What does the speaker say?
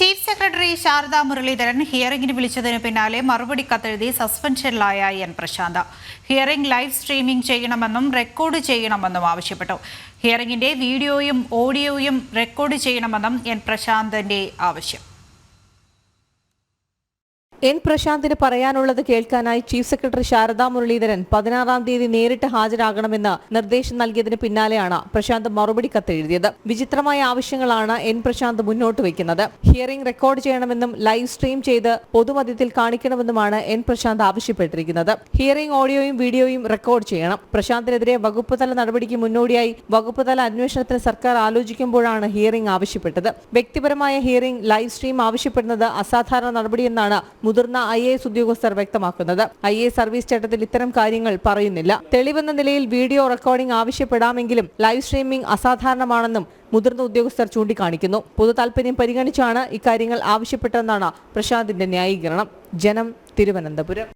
Chief secretary Sharada Muraleedharan ഹിയറിംഗിന് വിളിച്ചതിന് പിന്നാലെ മറുപടി കത്തെഴുതി സസ്പെൻഷനിലായ N Prasanth. Hearing live streaming ചെയ്യണമെന്നും റെക്കോർഡ് ചെയ്യണമെന്നും ആവശ്യപ്പെട്ടു. ഹിയറിംഗിന്റെ വീഡിയോയും ഓഡിയോയും റെക്കോർഡ് ചെയ്യണമെന്നും എൻ പ്രശാന്തിന്റെ ആവശ്യം. എൻ പ്രശാന്തിന് പറയാനുള്ളത് കേൾക്കാനായി ചീഫ് സെക്രട്ടറി ശാരദാ മുരളീധരൻ 16-ാം തീയതി നേരിട്ട് ഹാജരാകണമെന്ന് നിർദ്ദേശം നൽകിയതിന് പിന്നാലെയാണ് പ്രശാന്ത് മറുപടി കത്തെഴുതിയത്. വിചിത്രമായ ആവശ്യങ്ങളാണ് എൻ പ്രശാന്ത് മുന്നോട്ട് വയ്ക്കുന്നത്. ഹിയറിംഗ് റെക്കോർഡ് ചെയ്യണമെന്നും ലൈവ് സ്ട്രീം ചെയ്ത് പൊതുമധ്യത്തിൽ കാണിക്കണമെന്നുമാണ് എൻ പ്രശാന്ത് ആവശ്യപ്പെട്ടിരിക്കുന്നത്. ഹിയറിംഗ് ഓഡിയോയും വീഡിയോയും റെക്കോർഡ് ചെയ്യണം. പ്രശാന്തിനെതിരെ വകുപ്പ് തല നടപടിക്ക് മുന്നോടിയായി വകുപ്പ് തല അന്വേഷണത്തിന് സർക്കാർ ആലോചിക്കുമ്പോഴാണ് ഹിയറിംഗ് ആവശ്യപ്പെട്ടത്. വ്യക്തിപരമായ ഹിയറിംഗ് ലൈവ് സ്ട്രീം ആവശ്യപ്പെടുന്നത് അസാധാരണ നടപടിയെന്നാണ് മുതിർന്ന IAS ഉദ്യോഗസ്ഥർ വ്യക്തമാക്കുന്നത്. IAS സർവീസ് ചട്ടത്തിൽ ഇത്തരം കാര്യങ്ങൾ പറയുന്നില്ല. തെളിവെന്ന നിലയിൽ വീഡിയോ റെക്കോർഡിംഗ് ആവശ്യപ്പെടാമെങ്കിലും ലൈവ് സ്ട്രീമിംഗ് അസാധാരണമാണെന്നും മുതിർന്ന ഉദ്യോഗസ്ഥർ ചൂണ്ടിക്കാണിക്കുന്നു. പൊതു താൽപര്യം പരിഗണിച്ചാണ് ഇക്കാര്യങ്ങൾ ആവശ്യപ്പെട്ടതെന്നാണ് പ്രശാന്തിന്റെ ന്യായീകരണം. ജനം, തിരുവനന്തപുരം.